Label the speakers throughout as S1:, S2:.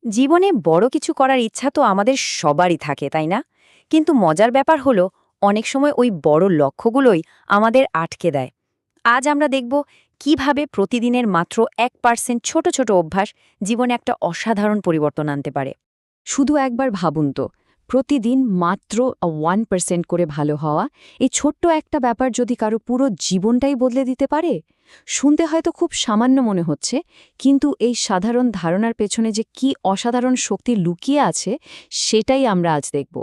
S1: জীবনে বড় কিছু করার ইচ্ছা তো আমাদের সবারই থাকে, তাই না? কিন্তু মজার ব্যাপার হলো অনেক সময় ওই বড় লক্ষ্যগুলোই আমাদের আটকে দেয়। আজ আমরা দেখব কিভাবে প্রতিদিনের মাত্র 1% ছোট ছোট অভ্যাস জীবনে একটা অসাধারণ পরিবর্তন আনতে পারে।
S2: শুধু একবার ভাবুন তো, প্রতিদিন মাত্র 1% করে ভালো হওয়া, এই ছোট্ট একটা ব্যাপার যদি কারো পুরো জীবনটাই বদলে দিতে পারে। শুনতে হয়তো খুব সামান্য মনে হচ্ছে, কিন্তু এই সাধারণ ধারণার পেছনে যে কি অসাধারণ শক্তি লুকিয়ে আছে, সেটাই আমরা আজ দেখব।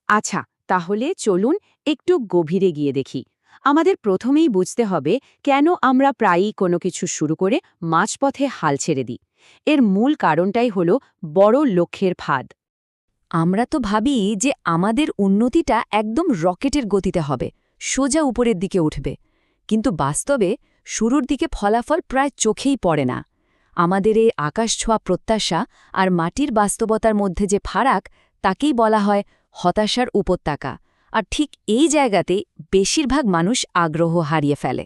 S3: আচ্ছা, তাহলে চলুন একটু গভীরে গিয়ে দেখি। আমাদের প্রথমেই বুঝতে হবে কেন আমরা প্রায়ই কোনো কিছু শুরু করে মাঝপথে হাল ছেড়ে দিই। এর মূল কারণটাই হলো বড় লক্ষ্যের ফাঁদ।
S2: আমরা তো ভাবি যে আমাদের উন্নতিটা একদম রকেটের গতিতে হবে, সোজা উপরের দিকে উঠবে। কিন্তু বাস্তবে শুরুর দিকে ফলাফল প্রায় চোখেই পড়ে না। আমাদের এই আকাশছোঁয়া প্রত্যাশা আর মাটির বাস্তবতার মধ্যে যে ফারাক, তাকেই বলা হয় হতাশার উপত্যকা। আর ঠিক এই জায়গাতেই বেশিরভাগ মানুষ আগ্রহ হারিয়ে ফেলে।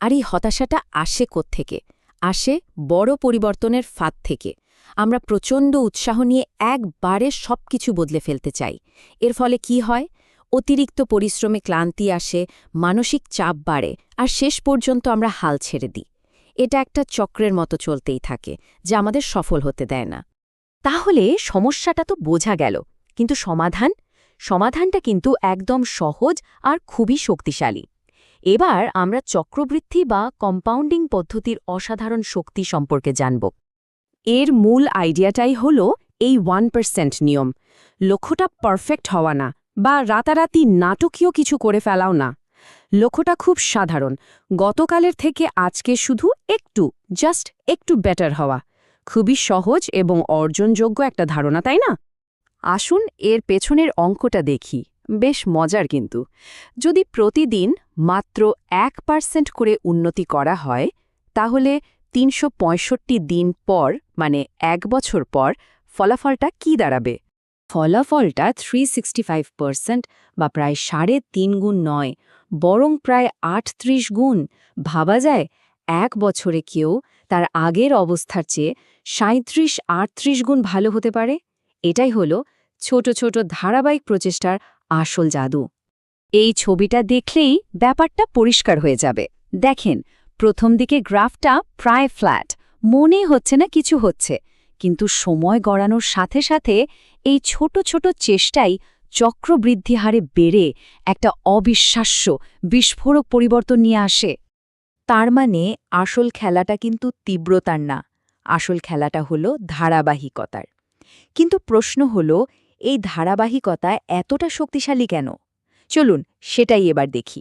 S2: আর এই হতাশাটা আসে কোত্থেকে? আসে বড় পরিবর্তনের ফাঁদ থেকে। আমরা প্রচণ্ড উৎসাহ নিয়ে একবারে সবকিছু বদলে ফেলতে চাই। এর ফলে কি হয়? অতিরিক্ত পরিশ্রমে ক্লান্তি আসে, মানসিক চাপ বাড়ে, আর শেষ পর্যন্ত আমরা হাল ছেড়ে দিই। এটা একটা চক্রের মতো চলতেই থাকে, যা আমাদের সফল হতে দেয় না।
S1: তাহলে সমস্যাটা তো বোঝা গেল, কিন্তু সমাধানটা কিন্তু একদম সহজ আর খুবই শক্তিশালী। এবার আমরা চক্রবৃদ্ধি বা কম্পাউন্ডিং পদ্ধতির অসাধারণ শক্তি সম্পর্কে জানব।
S3: এর মূল আইডিয়াটাই হলো এই 1% নিয়ম। লক্ষ্যটা পারফেক্ট হওয়া না, বা রাতারাতি নাটকীয় কিছু করে ফেলাও না। লক্ষ্যটা খুব সাধারণ, গতকালের থেকে আজকে শুধু জাস্ট একটু বেটার হওয়া। খুবই সহজ এবং অর্জনযোগ্য একটা ধারণা, তাই না? আসুন এর পেছনের অঙ্কটা দেখি। বেশ মজার কিন্তু। যদি প্রতিদিন মাত্র 1% করে উন্নতি করা হয়, তাহলে ৩৬৫ দিন পর, মানে ১ বছর পর, ফলাফলটা কি দাঁড়াবে?
S1: ফলাফলটা 365% বা প্রায় 3.5 গুণ নয়, বরং প্রায় 38 গুণ। ভাবা যায় 1 বছরে কেউ তার আগের অবস্থার চেয়ে 37-38 গুণ ভালো হতে পারে। এটাই হলো ছোট ছোট ধারাবাহিক প্রচেষ্টার আসল জাদু।
S3: এই ছবিটা দেখলেই ব্যাপারটা পরিষ্কার হয়ে যাবে। দেখেন, প্রথম দিকে গ্রাফটা প্রায় ফ্ল্যাট, মনেই হচ্ছে না কিছু হচ্ছে। কিন্তু সময় গড়ানোর সাথে সাথে এই ছোট ছোট চেষ্টাই চক্রবৃদ্ধি হারে বেড়ে একটা অবিশ্বাস্য বিস্ফোরক পরিবর্তন নিয়ে আসে।
S1: তার মানে আসল খেলাটা কিন্তু তীব্রতার না, আসল খেলাটা হলো ধারাবাহিকতার। কিন্তু প্রশ্ন হলো, এই ধারাবাহিকতা এতটা শক্তিশালী কেন? চলুন সেটাই এবার দেখি।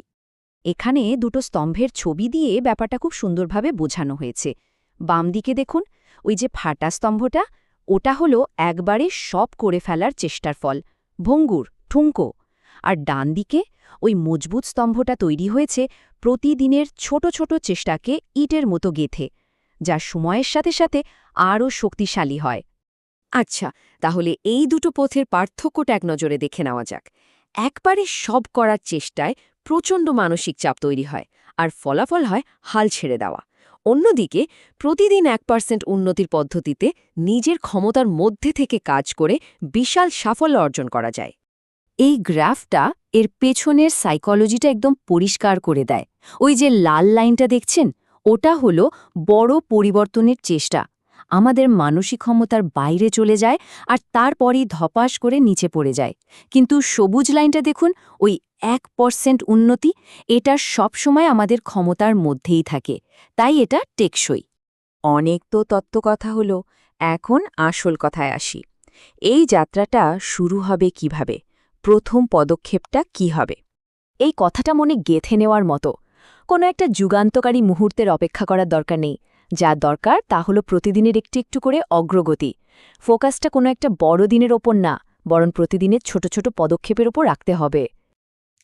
S1: এখানে দুটো স্তম্ভের ছবি দিয়ে ব্যাপারটা খুব সুন্দরভাবে বোঝানো হয়েছে। বাম দিকে দেখুন, ওই যে ফাটা স্তম্ভটা, ওটা হলো একবারে সব করে ফেলার চেষ্টার ফল, ভঙ্গুর ঠুঙ্কো। আর ডান দিকে ওই মজবুত স্তম্ভটা তৈরি হয়েছে প্রতিদিনের ছোট ছোট চেষ্টাকে ইটের মতো গেঁথে, যা সময়ের সাথে সাথে আরও শক্তিশালী হয়। আচ্ছা, তাহলে এই দুটো পথের পার্থক্যটা এক নজরে দেখে নেওয়া যাক। একবারে সব করার চেষ্টায় প্রচণ্ড মানসিক চাপ তৈরি হয়, আর ফলাফল হয় হাল ছেড়ে দেওয়া। অন্যদিকে প্রতিদিন 1% উন্নতির পদ্ধতিতে নিজের ক্ষমতার মধ্যে থেকে কাজ করে বিশাল সাফল্য অর্জন করা যায়।
S2: এই গ্রাফটা এর পেছনের সাইকোলজিটা একদম পরিষ্কার করে দেয়। ওই যে লাল লাইনটা দেখছেন, ওটা হলো বড় পরিবর্তনের চেষ্টা। আমাদের মানসিক ক্ষমতার বাইরে চলে যায়, আর তারপরই ধপাস করে নিচে পড়ে যায়। কিন্তু সবুজ লাইনটা দেখুন, ওই 1% উন্নতি, এটা সবসময় আমাদের ক্ষমতার মধ্যেই থাকে। তাই এটা টেকসই।
S1: অনেক তো তত্ত্বকথা হলো, এখন আসল কথায় আসি। এই যাত্রাটা শুরু হবে কিভাবে? প্রথম পদক্ষেপটা কি হবে? এই কথাটা মনে গেঁথে নেওয়ার মতো। কোনো একটা যুগান্তকারী মুহূর্তের অপেক্ষা করার দরকার নেই। যা দরকার তা হলো প্রতিদিনের একটু একটু করে অগ্রগতি। ফোকাসটা কোনো একটা বড় দিনের ওপর না, বরং প্রতিদিনের ছোট ছোট পদক্ষেপের ওপর রাখতে হবে।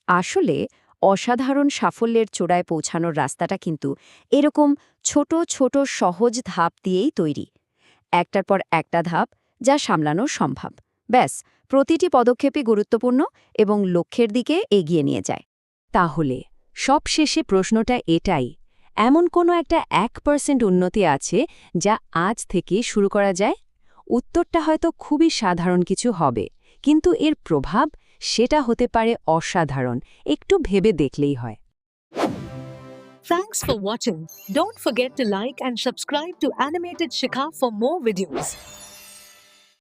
S1: আসলে অসাধারণ সাফল্যের চূড়ায় পৌঁছানোর রাস্তাটা কিন্তু এরকম ছোট ছোট সহজ ধাপ দিয়েই তৈরি। একটার পর একটা ধাপ, যা সামলানো সম্ভব। ব্যাস, প্রতিটি পদক্ষেপই গুরুত্বপূর্ণ এবং লক্ষ্যের দিকে এগিয়ে নিয়ে যায়।
S3: তাহলে সবশেষে প্রশ্নটা এটাই, এমন কোনো একটা 1% উন্নতি আছে যা আজ থেকে শুরু করা যায়?
S2: উত্তরটা হয়তো খুবই সাধারণ কিছু হবে, কিন্তু এর প্রভাব সেটা হতে পারে অসাধারণ, একটু ভেবে দেখলেই হয়।
S4: Thanks for watching. Don't forget to like and subscribe to Animated Shikha for more videos.